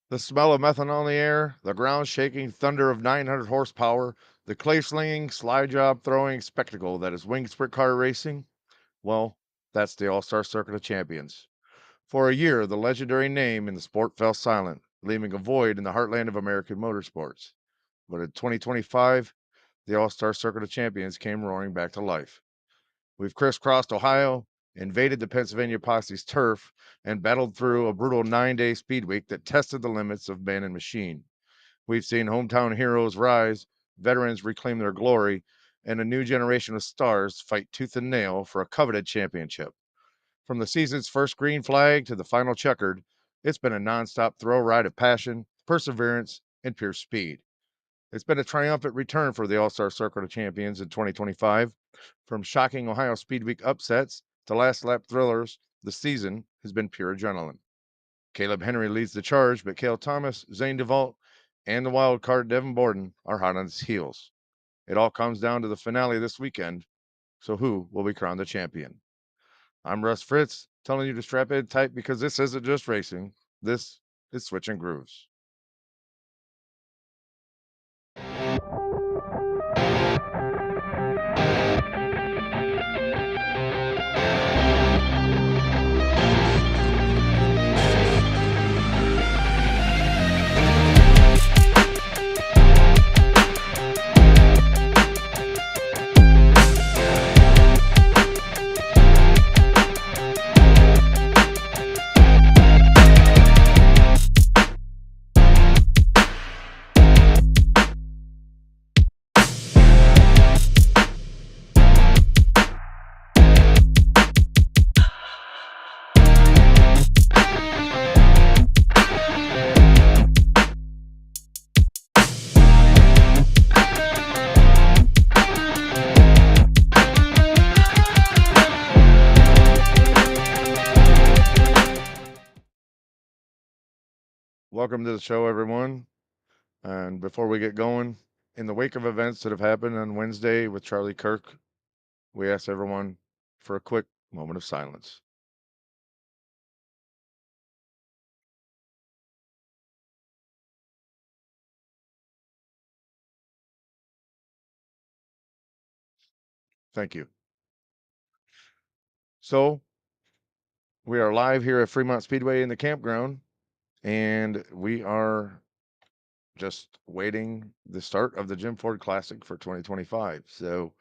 The smell of methanol in the air, the ground shaking thunder of 900 horsepower, the clay slinging, slide job throwing spectacle that is winged sprint car racing. Well, that's the All Star Circuit of Champions. For a year, the legendary name in the sport fell silent, leaving a void in the heartland of American motorsports. But in 2025, the All Star Circuit of Champions came roaring back to life. We've crisscrossed Ohio, invaded the Pennsylvania Posse's turf, and battled through a brutal 9-day speed week that tested the limits of man and machine. We've seen hometown heroes rise, veterans reclaim their glory, and a new generation of stars fight tooth and nail for a coveted championship. From the season's first green flag to the final checkered, it's been a nonstop thrill ride of passion, perseverance, and pure speed. It's been a triumphant return for the All Star Circuit of Champions in 2025. From shocking Ohio Speedweek upsets to last lap thrillers, the season has been pure adrenaline. Kalib Henry leads the charge, but Cale Thomas, Zane DeVault, and the wild card Devin Borden are hot on his heels. It all comes down to the finale this weekend. So who will be crowned the champion? I'm Russ Fritz, telling you to strap in tight because this isn't just racing. This is switching grooves. Welcome to the show, everyone. And before we get going, in the wake of events that have happened on Wednesday with Charlie Kirk, we ask everyone for a quick moment of silence. Thank you. So, we are live here at Fremont Speedway in the campground, and we are just waiting the start of the Jim Ford Classic for 2025. So,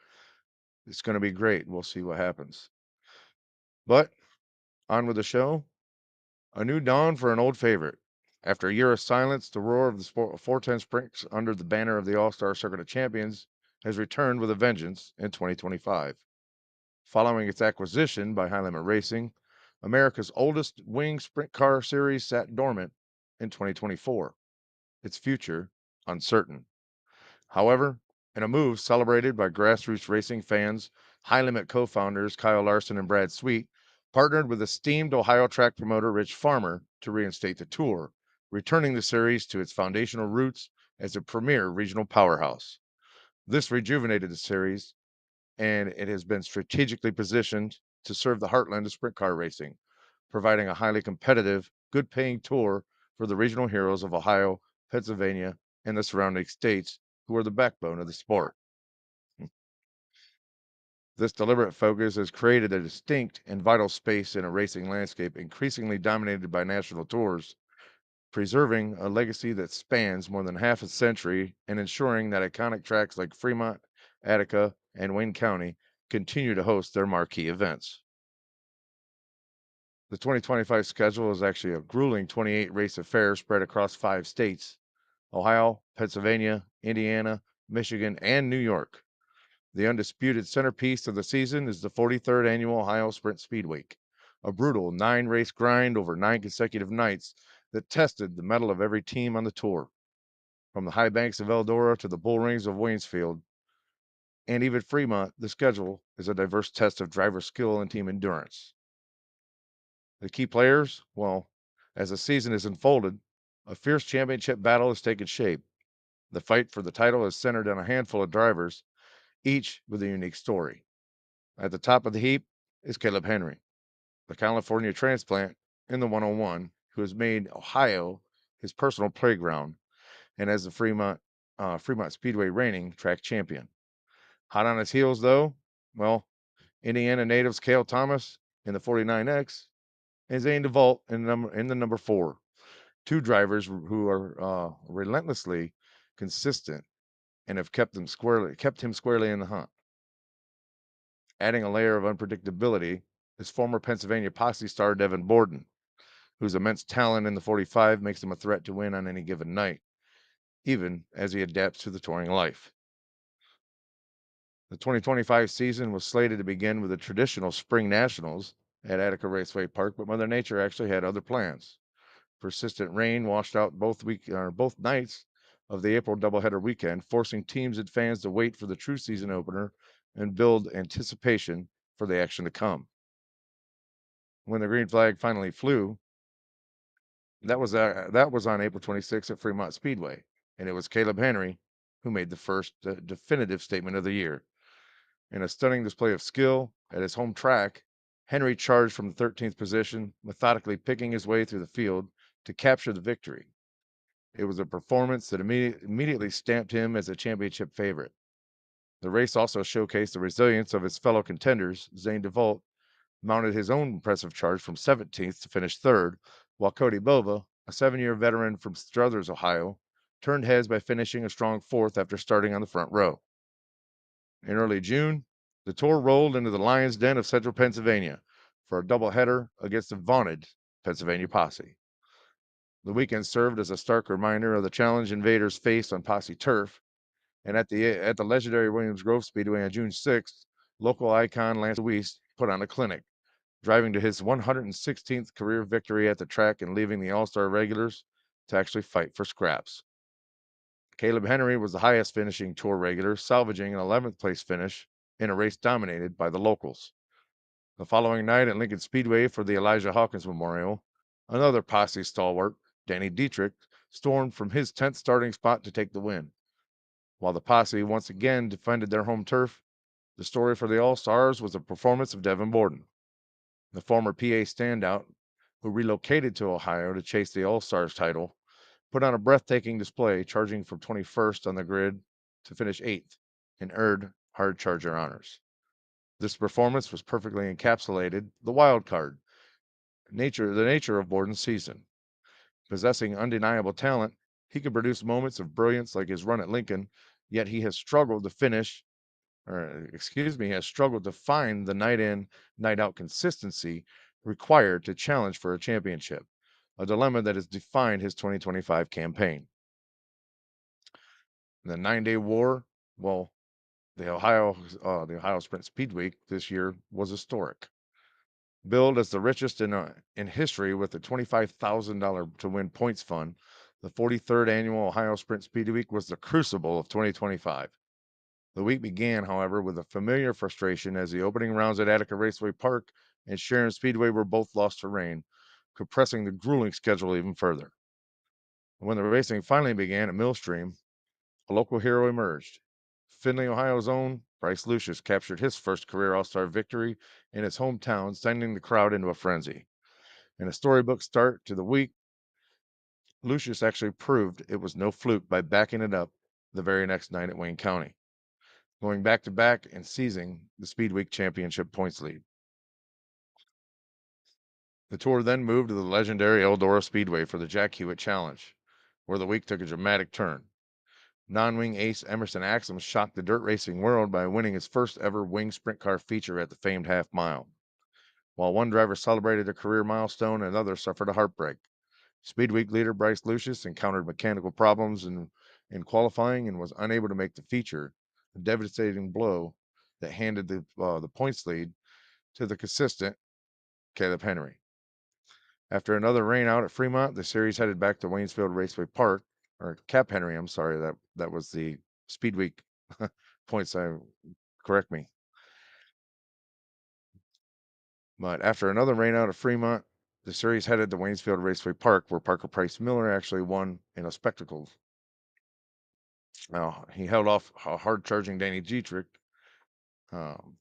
it's going to be great. We'll see what happens. But on with the show. A new dawn for an old favorite. After a year of silence, the roar of the 410 Sprints under the banner of the All Star Circuit of Champions has returned with a vengeance in 2025. Following its acquisition by High Limit Racing, America's oldest wing sprint car series sat dormant in 2024, its future uncertain. However, in a move celebrated by grassroots racing fans, High Limit co founders Kyle Larson and Brad Sweet partnered with esteemed Ohio track promoter Rich Farmer to reinstate the tour, returning the series to its foundational roots as a premier regional powerhouse. This rejuvenated the series, and it has been strategically positioned to serve the heartland of sprint car racing, providing a highly competitive, good paying tour for the regional heroes of Ohio, Pennsylvania, and the surrounding states who are the backbone of the sport. This deliberate focus has created a distinct and vital space in a racing landscape increasingly dominated by national tours, preserving a legacy that spans more than half a century and ensuring that iconic tracks like Fremont, Attica, and Wayne County continue to host their marquee events. The 2025 schedule is actually a grueling 28 race affair spread across 5 states: Ohio, Pennsylvania, Indiana, Michigan, and New York. The undisputed centerpiece of the season is the 43rd annual Ohio Sprint Speedweek, a brutal 9 race grind over 9 consecutive nights that tested the mettle of every team on the tour, from the high banks of Eldora to the bull rings of Waynesfield. And even Fremont, the schedule is a diverse test of driver skill and team endurance. The key players, well, as the season is unfolded, a fierce championship battle has taken shape. The fight for the title is centered on a handful of drivers, each with a unique story. At the top of the heap is Kalib Henry, the California transplant in the 101, who has made Ohio his personal playground, and as the Fremont Speedway reigning track champion. Hot on his heels, though, well, Indiana natives Cale Thomas in the 49X and Zane DeVault in the number 4. Two drivers who are relentlessly consistent and have kept him squarely in the hunt. Adding a layer of unpredictability is former Pennsylvania Posse star Devin Borden, whose immense talent in the 45 makes him a threat to win on any given night, even as he adapts to the touring life. The 2025 season was slated to begin with the traditional Spring Nationals at Attica Raceway Park, but Mother Nature actually had other plans. Persistent rain washed out both nights of the April doubleheader weekend, forcing teams and fans to wait for the true season opener and build anticipation for the action to come. When the green flag finally flew, that was on April 26th at Fremont Speedway, and it was Kalib Henry who made the first definitive statement of the year. In a stunning display of skill at his home track, Henry charged from the 13th position, methodically picking his way through the field to capture the victory. It was a performance that immediately stamped him as a championship favorite. The race also showcased the resilience of his fellow contenders. Zane DeVault mounted his own impressive charge from 17th to finish third, while Cody Bova, a 7-year veteran from Struthers, Ohio, turned heads by finishing a strong fourth after starting on the front row. In early June, the tour rolled into the Lion's Den of Central Pennsylvania for a doubleheader against the vaunted Pennsylvania Posse. The weekend served as a stark reminder of the challenge invaders faced on Posse turf, and at the legendary Williams Grove Speedway on June 6th, local icon Lance Luis put on a clinic, driving to his 116th career victory at the track and leaving the All-Star regulars to actually fight for scraps. Kalib Henry was the highest finishing tour regular, salvaging an 11th place finish in a race dominated by the locals. The following night at Lincoln Speedway for the Elijah Hawkins Memorial, another Posse stalwart, Danny Dietrich, stormed from his 10th starting spot to take the win. While the Posse once again defended their home turf, the story for the All-Stars was the performance of Devin Borden, the former PA standout who relocated to Ohio to chase the All-Stars title, put on a breathtaking display, charging from 21st on the grid to finish 8th and earned hard charger honors. This performance was perfectly encapsulated the wild card, the nature of Borden's season. Possessing undeniable talent, he can produce moments of brilliance like his run at Lincoln, yet he has struggled to find the night in, night out consistency required to challenge for a championship, a dilemma that has defined his 2025 campaign. The 9-day war, well, the Ohio Sprint Speedweek this year was historic. Billed as the richest in history with a $25,000 to win points fund, the 43rd annual Ohio Sprint Speedweek was the crucible of 2025. The week began, however, with a familiar frustration as the opening rounds at Attica Raceway Park and Sharon Speedway were both lost to rain, compressing the grueling schedule even further. When the racing finally began at Millstream, a local hero emerged. Findlay, Ohio's own Bryce Lucius captured his first career All-Star victory in his hometown, sending the crowd into a frenzy. In a storybook start to the week, Lucius actually proved it was no fluke by backing it up the very next night at Wayne County, going back-to-back and seizing the Speedweek championship points lead. The tour then moved to the legendary Eldora Speedway for the Jack Hewitt Challenge, where the week took a dramatic turn. Non-wing ace Emerson Axum shocked the dirt racing world by winning his first ever wing sprint car feature at the famed half mile. While one driver celebrated a career milestone, another suffered a heartbreak. Speedweek leader Bryce Lucius encountered mechanical problems in qualifying and was unable to make the feature, a devastating blow that handed the points lead to the consistent Kalib Henry. After another rain out at Fremont, the series headed back to Waynesfield Raceway Park, or Cap Henry, I'm sorry, that was the Speedweek points, correct me. But after another rain out at Fremont, the series headed to Waynesfield Raceway Park, where Parker Price Miller actually won in a spectacle. He held off a hard-charging Danny Dietrich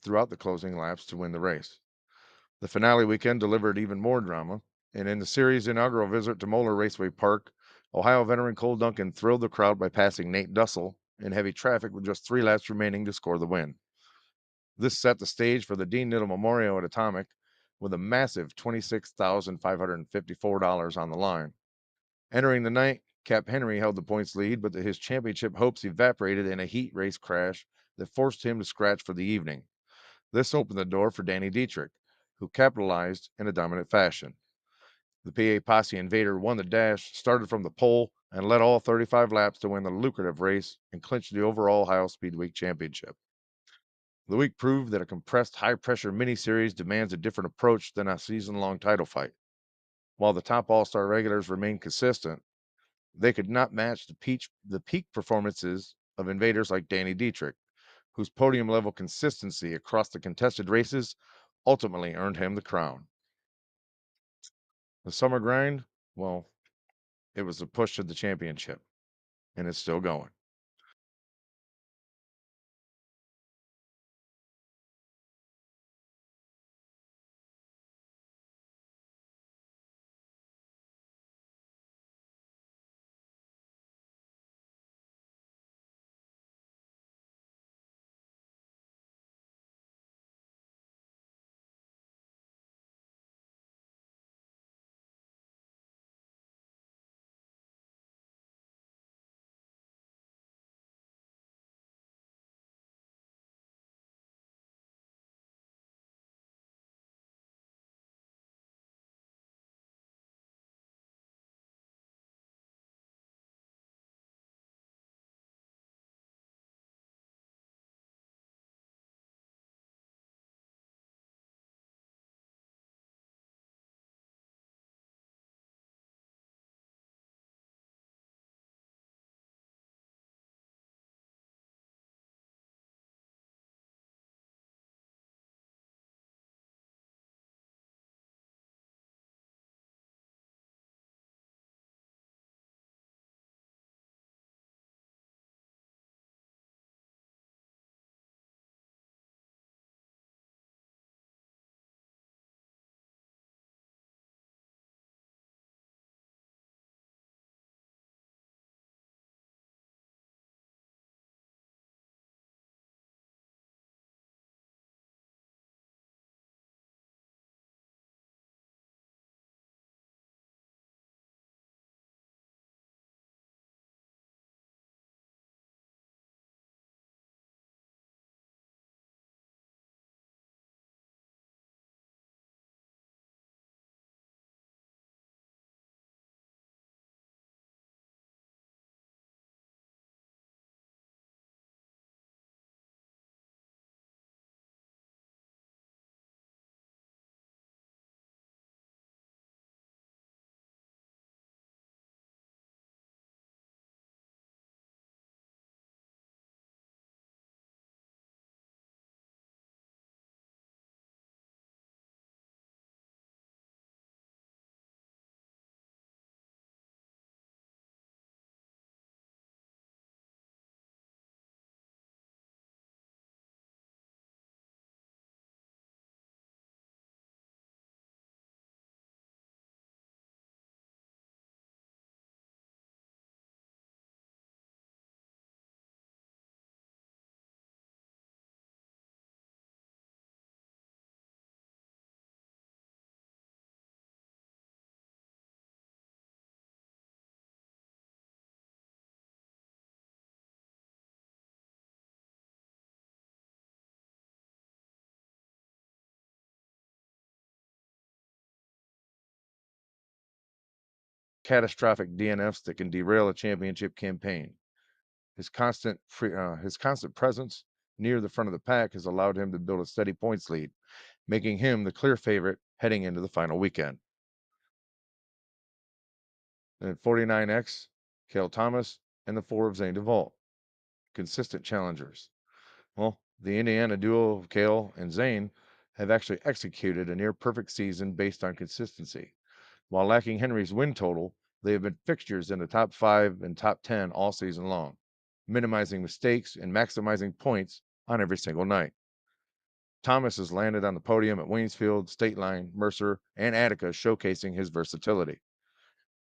throughout the closing laps to win the race. The finale weekend delivered even more drama, and in the series' inaugural visit to Moeller Raceway Park, Ohio veteran Cole Duncan thrilled the crowd by passing Nate Dussel in heavy traffic with just 3 laps remaining to score the win. This set the stage for the Dean Little Memorial at Atomic with a massive $26,554 on the line. Entering the night, Cap Henry held the points lead, but his championship hopes evaporated in a heat race crash that forced him to scratch for the evening. This opened the door for Danny Dietrich, who capitalized in a dominant fashion. The PA Posse Invader won the dash, started from the pole, and led all 35 laps to win the lucrative race and clinch the overall Ohio Speedweek championship. The week proved that a compressed, high-pressure mini-series demands a different approach than a season-long title fight. While the top all-star regulars remained consistent, they could not match the peak performances of invaders like Danny Dietrich, whose podium-level consistency across the contested races ultimately earned him the crown. The summer grind, well, it was a push to the championship, and it's still going. Catastrophic DNFs that can derail a championship campaign. His constant presence near the front of the pack has allowed him to build a steady points lead, making him the clear favorite heading into the final weekend. And 49X, Cale Thomas, and the 4 of Zane DeVault, consistent challengers. Well, the Indiana duo of Cale and Zane have actually executed a near perfect season based on consistency. While lacking Henry's win total, they have been fixtures in the top 5 and top 10 all season long, minimizing mistakes and maximizing points on every single night. Thomas has landed on the podium at Waynesfield, State Line, Mercer, and Attica, showcasing his versatility.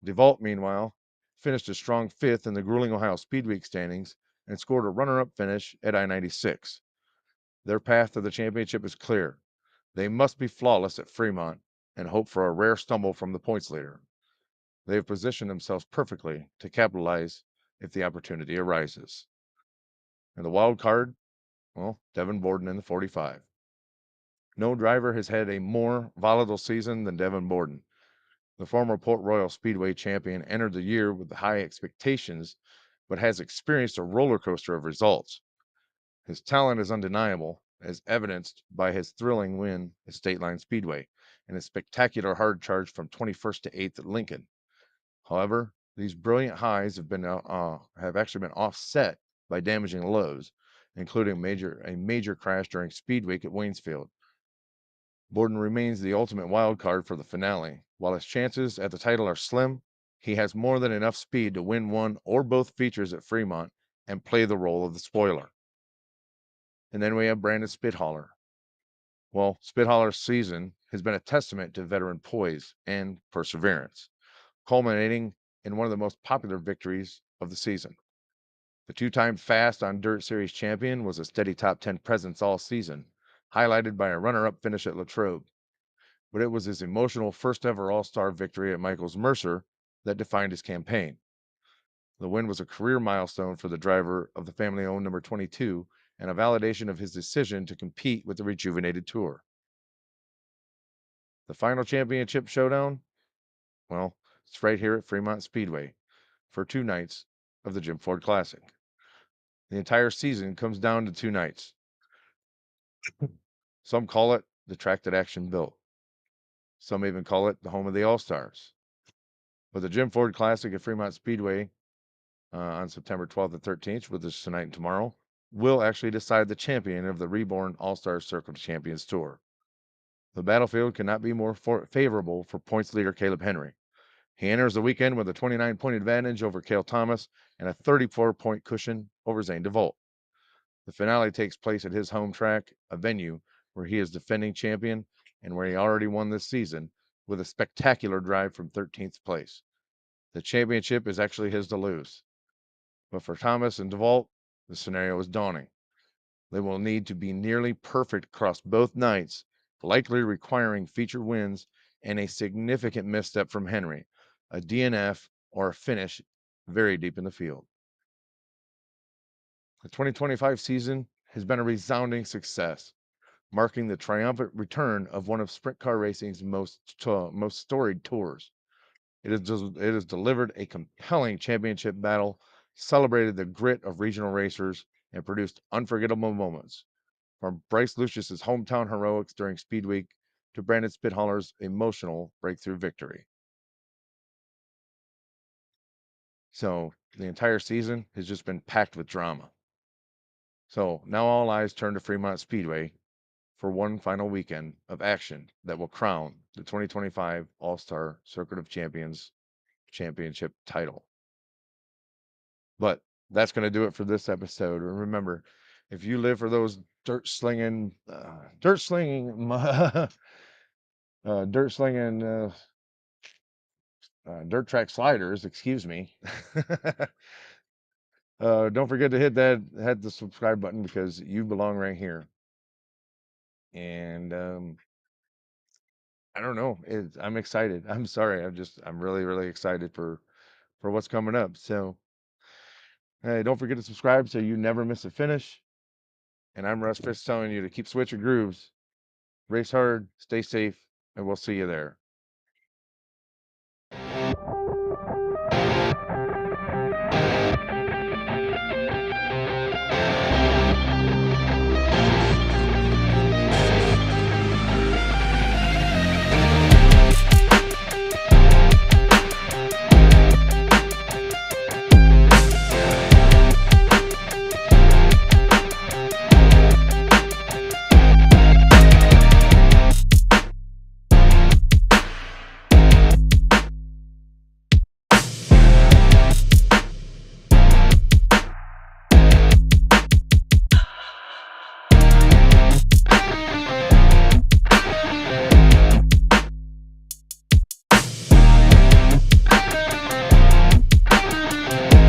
DeVault, meanwhile, finished a strong 5th in the grueling Ohio Speedweek standings, and scored a runner-up finish at I-96. Their path to the championship is clear. They must be flawless at Fremont and hope for a rare stumble from the points leader. They have positioned themselves perfectly to capitalize if the opportunity arises. And the wild card, well, Devin Borden in the 45. No driver has had a more volatile season than Devin Borden. The former Port Royal Speedway champion entered the year with high expectations, but has experienced a roller coaster of results. His talent is undeniable, as evidenced by his thrilling win at State Line Speedway and his spectacular hard charge from 21st to 8th at Lincoln. However, these brilliant highs have actually been offset by damaging lows, including a major crash during Speed Week at Waynesfield. Borden remains the ultimate wild card for the finale. While his chances at the title are slim, he has more than enough speed to win one or both features at Fremont and play the role of the spoiler. And then we have Brandon Spithaler. Well, Spithaler's season has been a testament to veteran poise and perseverance, culminating in one of the most popular victories of the season. The two-time Fast on Dirt Series champion was a steady top 10 presence all season, highlighted by a runner-up finish at Latrobe. But it was his emotional first-ever All-Star victory at Michaels Mercer that defined his campaign. The win was a career milestone for the driver of the family-owned number 22 and a validation of his decision to compete with the rejuvenated tour. The final championship showdown? Well, it's right here at Fremont Speedway for 2 nights of the Jim Ford Classic. The entire season comes down to 2 nights. Some call it the track that action built. Some even call it the home of the All-Stars. But the Jim Ford Classic at Fremont Speedway on September 12th and 13th, with this tonight and tomorrow, will actually decide the champion of the reborn All-Star Circle of Champions Tour. The battlefield cannot be more favorable for points leader Kalib Henry. He enters the weekend with a 29-point advantage over Cale Thomas and a 34-point cushion over Zane DeVault. The finale takes place at his home track, a venue where he is defending champion and where he already won this season with a spectacular drive from 13th place. The championship is actually his to lose. But for Thomas and DeVault, the scenario is daunting. They will need to be nearly perfect across both nights, likely requiring feature wins and a significant misstep from Henry, a DNF, or a finish very deep in the field. The 2025 season has been a resounding success, marking the triumphant return of one of sprint car racing's most storied tours. It has delivered a compelling championship battle, celebrated the grit of regional racers, and produced unforgettable moments, from Bryce Lucius's hometown heroics during Speed Week to Brandon Spithaler's emotional breakthrough victory. So the entire season has just been packed with drama. So now all eyes turn to Fremont Speedway for one final weekend of action that will crown the 2025 All-Star Circuit of Champions Championship title. But that's going to do it for this episode. And remember, if you live for those dirt slinging, dirt track sliders, excuse me. Don't forget to hit the subscribe button, because you belong right here. And I don't know. I'm excited. I'm sorry. I'm really, really excited for what's coming up. So, hey, don't forget to subscribe so you never miss a finish. And I'm Russ Fitz, telling you to keep switching grooves, race hard, stay safe, and we'll see you there.